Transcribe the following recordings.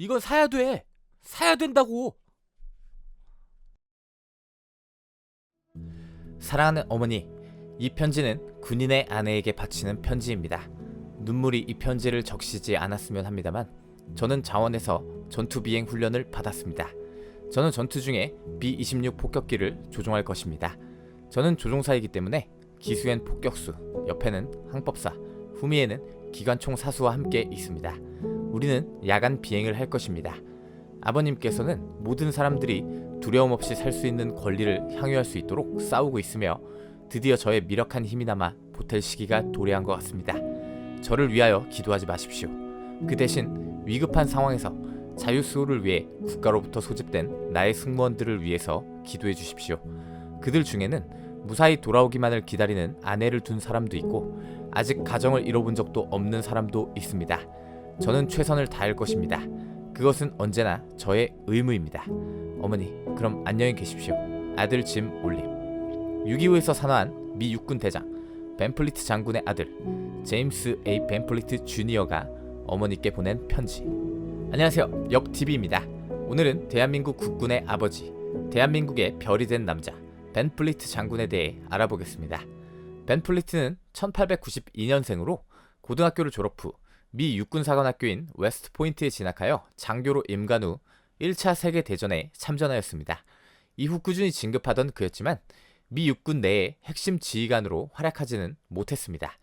이건 사야 돼. 사야 된다고. 사랑하는 어머니, 이 편지는 군인의 아내에게 바치는 편지입니다. 눈물이 이 편지를 적시지 않았으면 합니다만 저는 자원에서 전투 비행 훈련을 받았습니다. 저는 전투 중에 B-26 폭격기를 조종할 것입니다. 저는 조종사이기 때문에 기수엔 폭격수, 옆에는 항법사, 후미에는 기관총 사수와 함께 있습니다. 우리는 야간 비행을 할 것입니다. 아버님께서는 모든 사람들이 두려움 없이 살 수 있는 권리를 향유할 수 있도록 싸우고 있으며 드디어 저의 미력한 힘이나마 보탤 시기가 도래한 것 같습니다. 저를 위하여 기도하지 마십시오. 그 대신 위급한 상황에서 자유수호를 위해 국가로부터 소집된 나의 승무원들을 위해서 기도해 주십시오. 그들 중에는 무사히 돌아오기만을 기다리는 아내를 둔 사람도 있고 아직 가정을 이뤄본 적도 없는 사람도 있습니다. 저는 최선을 다할 것입니다. 그것은 언제나 저의 의무입니다. 어머니, 그럼 안녕히 계십시오. 아들 짐 올림. 6.25에서 산화한 미 육군 대장 벤플리트 장군의 아들 제임스 A. 벤플리트 주니어가 어머니께 보낸 편지. 안녕하세요, 역TV입니다. 오늘은 대한민국 국군의 아버지, 대한민국의 별이 된 남자 벤플리트 장군에 대해 알아보겠습니다. 벤플리트는 1892년생으로 고등학교를 졸업 후 미 육군사관학교인 웨스트포인트에 진학하여 장교로 임관 후 1차 세계대전에 참전하였습니다. 이후 꾸준히 진급하던 그였지만 미 육군 내의 핵심 지휘관으로 활약하지는 못했습니다.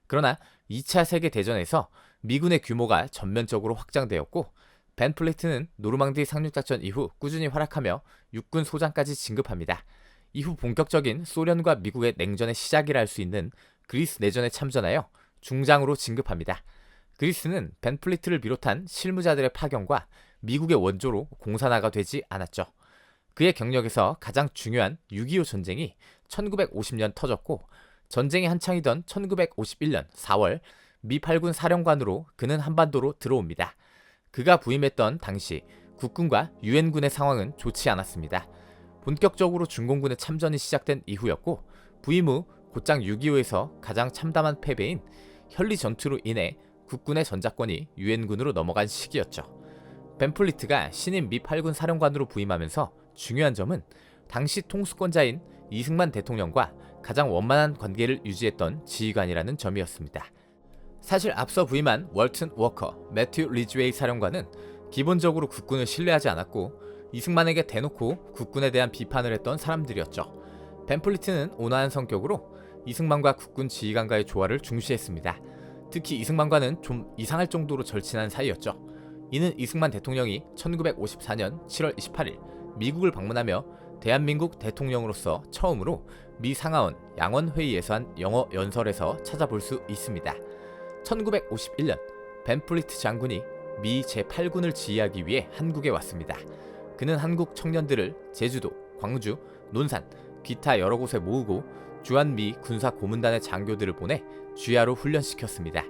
그러나 2차 세계대전에서 미군의 규모가 전면적으로 확장되었고 벤플리트는 노르망디 상륙작전 이후 꾸준히 활약하며 육군 소장까지 진급합니다. 이후 본격적인 소련과 미국의 냉전의 시작이라 할 수 있는 그리스 내전에 참전하여 중장으로 진급합니다. 그리스는 벤플리트를 비롯한 실무자들의 파견과 미국의 원조로 공산화가 되지 않았죠. 그의 경력에서 가장 중요한 6.25 전쟁이 1950년 터졌고 전쟁이 한창이던 1951년 4월 미 8군 사령관으로 그는 한반도로 들어옵니다. 그가 부임했던 당시 국군과 유엔군의 상황은 좋지 않았습니다. 본격적으로 중공군의 참전이 시작된 이후였고 부임 후 곧장 6.25에서 가장 참담한 패배인 현리 전투로 인해 국군의 전작권이 유엔군으로 넘어간 시기였죠. 벤플리트가 신임 미 8군 사령관으로 부임하면서 중요한 점은 당시 통수권자인 이승만 대통령과 가장 원만한 관계를 유지했던 지휘관이라는 점이었습니다. 사실 앞서 부임한 월튼 워커, 매튜 리즈웨이 사령관은 기본적으로 국군을 신뢰하지 않았고 이승만에게 대놓고 국군에 대한 비판을 했던 사람들이었죠. 벤플리트는 온화한 성격으로 이승만과 국군 지휘관과의 조화를 중시했습니다. 특히 이승만과는 좀 이상할 정도로 절친한 사이였죠. 이는 이승만 대통령이 1954년 7월 28일 미국을 방문하며 대한민국 대통령으로서 처음으로 미 상하원 양원회의에서 한 영어 연설에서 찾아볼 수 있습니다. 1951년 벤플리트 장군이 미 제8군을 지휘하기 위해 한국에 왔습니다. 그는 한국 청년들을 제주도, 광주, 논산, 기타 여러 곳에 모으고 주한미 군사고문단의 장교들을 보내 주야로 훈련시켰습니다.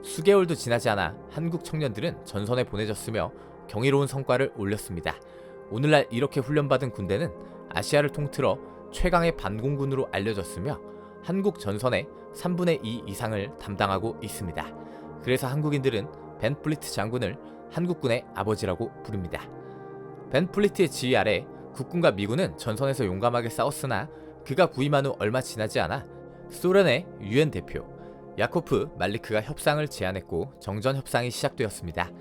수개월도 지나지 않아 한국 청년들은 전선에 보내졌으며 경이로운 성과를 올렸습니다. 오늘날 이렇게 훈련받은 군대는 아시아를 통틀어 최강의 반공군으로 알려졌으며 한국 전선의 3분의 2 이상을 담당하고 있습니다. 그래서 한국인들은 벤플리트 장군을 한국군의 아버지라고 부릅니다. 벤플리트의 지휘 아래 국군과 미군은 전선에서 용감하게 싸웠으나 그가 부임한 후 얼마 지나지 않아 소련의 유엔 대표 야코프 말리크가 협상을 제안했고 정전 협상이 시작되었습니다.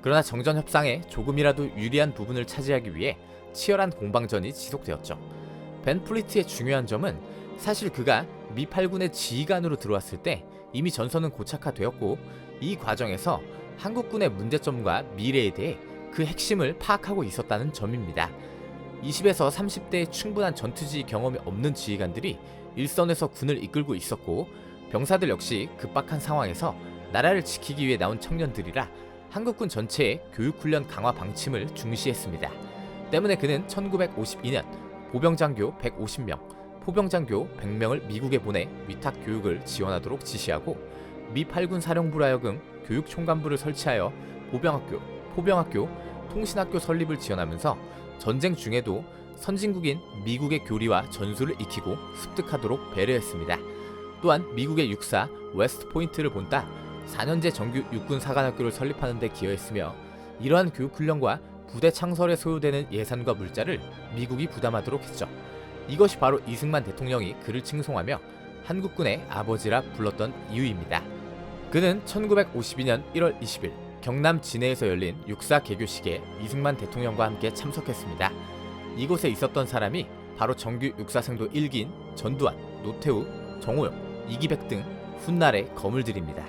그러나 정전 협상에 조금이라도 유리한 부분을 차지하기 위해 치열한 공방전이 지속되었죠. 벤플리트의 중요한 점은 사실 그가 미 8군의 지휘관으로 들어왔을 때 이미 전선은 고착화되었고 이 과정에서 한국군의 문제점과 미래에 대해 그 핵심을 파악하고 있었다는 점입니다. 20에서 30대의 충분한 전투지휘 경험이 없는 지휘관들이 일선에서 군을 이끌고 있었고 병사들 역시 급박한 상황에서 나라를 지키기 위해 나온 청년들이라 한국군 전체의 교육훈련 강화 방침을 중시했습니다. 때문에 그는 1952년 보병장교 150명, 포병장교 100명을 미국에 보내 위탁 교육을 지원하도록 지시하고 미 8군 사령부로 하여금 교육총관부를 설치하여 보병학교, 포병학교, 통신학교 설립을 지원하면서 전쟁 중에도 선진국인 미국의 교리와 전술을 익히고 습득하도록 배려했습니다. 또한 미국의 육사 웨스트 포인트를 본따 4년제 정규 육군 사관학교를 설립하는 데 기여했으며 이러한 교육훈련과 부대 창설에 소요되는 예산과 물자를 미국이 부담하도록 했죠. 이것이 바로 이승만 대통령이 그를 칭송하며 한국군의 아버지라 불렀던 이유입니다. 그는 1952년 1월 20일 경남 진해에서 열린 육사 개교식에 이승만 대통령과 함께 참석했습니다. 이곳에 있었던 사람이 바로 정규 육사생도 1기인 전두환, 노태우, 정호영, 이기백 등 훗날의 거물들입니다.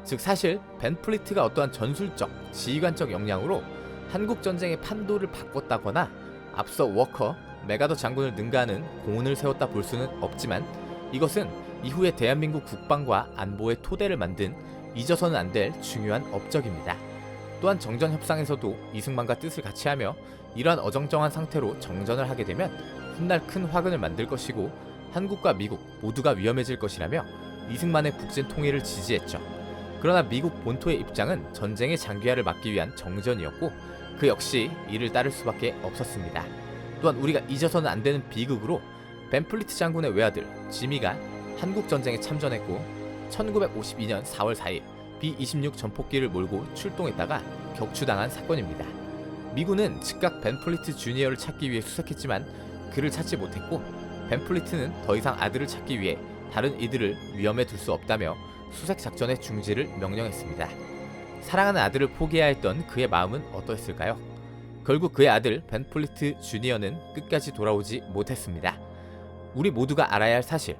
즉 사실 벤플리트가 어떠한 전술적, 지휘관적 역량으로 한국전쟁의 판도를 바꿨다거나 앞서 워커, 메가더 장군을 능가하는 공훈을 세웠다 볼 수는 없지만 이것은 이후에 대한민국 국방과 안보의 토대를 만든 잊어서는 안 될 중요한 업적입니다. 또한 정전 협상에서도 이승만과 뜻을 같이 하며 이러한 어정쩡한 상태로 정전을 하게 되면 훗날 큰 화근을 만들 것이고 한국과 미국 모두가 위험해질 것이라며 이승만의 북진 통일을 지지했죠. 그러나 미국 본토의 입장은 전쟁의 장기화를 막기 위한 정전이었고 그 역시 이를 따를 수밖에 없었습니다. 또한 우리가 잊어서는 안 되는 비극으로 벤플리트 장군의 외아들 지미가 한국전쟁에 참전했고 1952년 4월 4일 B-26 전폭기를 몰고 출동했다가 격추당한 사건입니다. 미군은 즉각 벤플리트 주니어를 찾기 위해 수색했지만 그를 찾지 못했고 벤플리트는 더 이상 아들을 찾기 위해 다른 이들을 위험에 둘 수 없다며 수색 작전의 중지를 명령했습니다. 사랑하는 아들을 포기해야 했던 그의 마음은 어떠했을까요? 결국 그의 아들 벤플리트 주니어는 끝까지 돌아오지 못했습니다. 우리 모두가 알아야 할 사실,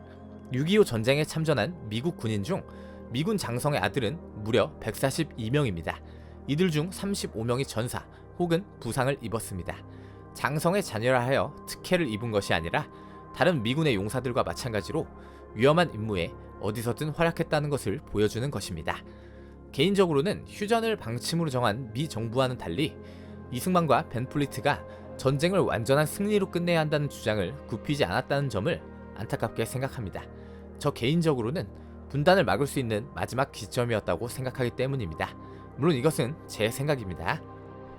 6.25 전쟁에 참전한 미국 군인 중 미군 장성의 아들은 무려 142명입니다. 이들 중 35명이 전사 혹은 부상을 입었습니다. 장성의 자녀라 하여 특혜를 입은 것이 아니라 다른 미군의 용사들과 마찬가지로 위험한 임무에 어디서든 활약했다는 것을 보여주는 것입니다. 개인적으로는 휴전을 방침으로 정한 미 정부와는 달리 이승만과 벤플리트가 전쟁을 완전한 승리로 끝내야 한다는 주장을 굽히지 않았다는 점을 안타깝게 생각합니다. 저 개인적으로는 분단을 막을 수 있는 마지막 기점이었다고 생각하기 때문입니다. 물론 이것은 제 생각입니다.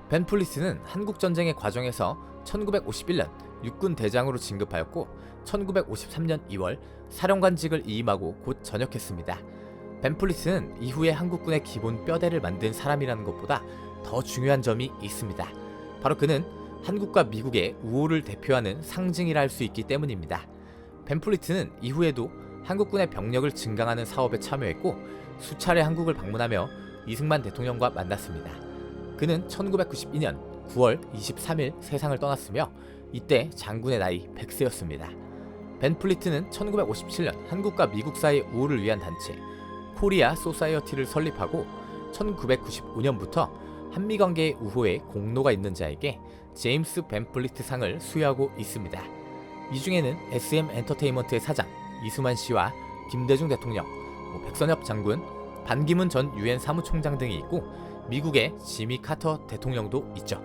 벤플리트는 한국전쟁의 과정에서 1951년 육군 대장으로 진급하였고 1953년 2월 사령관직을 이임하고 곧 전역했습니다. 벤플리트는 이후에 한국군의 기본 뼈대를 만든 사람이라는 것보다 더 중요한 점이 있습니다. 바로 그는 한국과 미국의 우호를 대표하는 상징이라 할 수 있기 때문입니다. 벤플리트는 이후에도 한국군의 병력을 증강하는 사업에 참여했고 수차례 한국을 방문하며 이승만 대통령과 만났습니다. 그는 1992년 9월 23일 세상을 떠났으며 이때 장군의 나이 100세였습니다. 벤플리트는 1957년 한국과 미국 사이의 우호를 위한 단체 코리아 소사이어티를 설립하고 1995년부터 한미관계의 우호에 공로가 있는 자에게 제임스 벤플리트 상을 수여하고 있습니다. 이 중에는 SM 엔터테인먼트의 사장 이수만 씨와 김대중 대통령, 백선엽 장군, 반기문 전 유엔 사무총장 등이 있고 미국의 지미 카터 대통령도 있죠.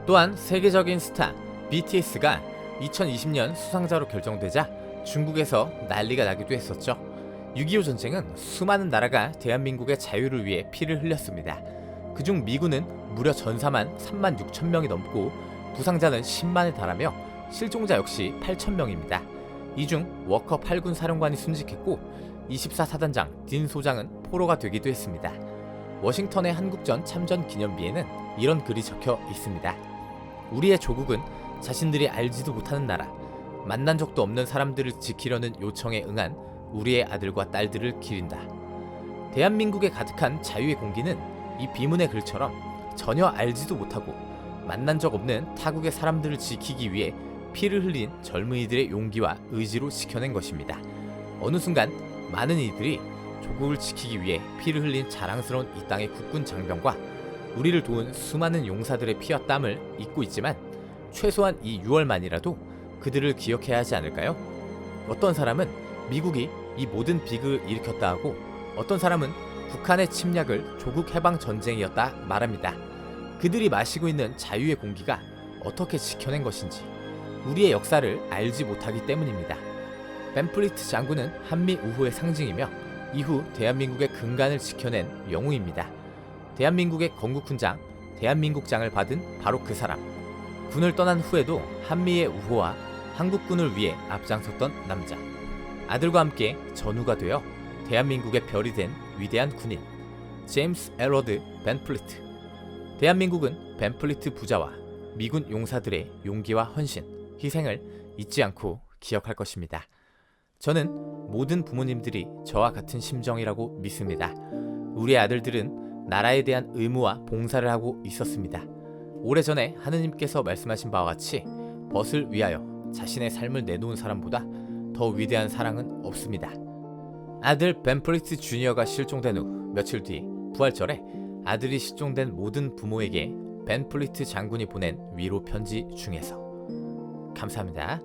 또한 세계적인 스타 BTS가 2020년 수상자로 결정되자 중국에서 난리가 나기도 했었죠. 6.25 전쟁은 수많은 나라가 대한민국의 자유를 위해 피를 흘렸습니다. 그중 미군은 무려 전사만 3만 6천 명이 넘고 부상자는 10만에 달하며 실종자 역시 8천 명입니다. 이 중 워커 8군 사령관이 순직했고 24사단장 딘 소장은 포로가 되기도 했습니다. 워싱턴의 한국전 참전 기념비에는 이런 글이 적혀 있습니다. 우리의 조국은 자신들이 알지도 못하는 나라, 만난 적도 없는 사람들을 지키려는 요청에 응한 우리의 아들과 딸들을 기린다. 대한민국에 가득한 자유의 공기는 이 비문의 글처럼 전혀 알지도 못하고 만난 적 없는 타국의 사람들을 지키기 위해 피를 흘린 젊은이들의 용기와 의지로 지켜낸 것입니다. 어느 순간 많은 이들이 조국을 지키기 위해 피를 흘린 자랑스러운 이 땅의 국군 장병과 우리를 도운 수많은 용사들의 피와 땀을 잊고 있지만 최소한 이 6월만이라도 그들을 기억해야 하지 않을까요? 어떤 사람은 미국이 이 모든 비극을 일으켰다 하고 어떤 사람은 북한의 침략을 조국 해방 전쟁이었다 말합니다. 그들이 마시고 있는 자유의 공기가 어떻게 지켜낸 것인지 우리의 역사를 알지 못하기 때문입니다. 벤플리트 장군은 한미 우호의 상징이며 이후 대한민국의 근간을 지켜낸 영웅입니다. 대한민국의 건국훈장, 대한민국장을 받은 바로 그 사람. 군을 떠난 후에도 한미의 우호와 한국군을 위해 앞장섰던 남자. 아들과 함께 전우가 되어 대한민국의 별이 된 위대한 군인 제임스 에드워드 벤플리트. 대한민국은 벤플리트 부자와 미군 용사들의 용기와 헌신, 희생을 잊지 않고 기억할 것입니다. 저는 모든 부모님들이 저와 같은 심정이라고 믿습니다. 우리 아들들은 나라에 대한 의무와 봉사를 하고 있었습니다. 오래전에 하느님께서 말씀하신 바와 같이 벗을 위하여 자신의 삶을 내놓은 사람보다 더 위대한 사랑은 없습니다. 아들 벤플리트 주니어가 실종된 후 며칠 뒤 부활절에 아들이 실종된 모든 부모에게 벤플리트 장군이 보낸 위로 편지 중에서 감사합니다.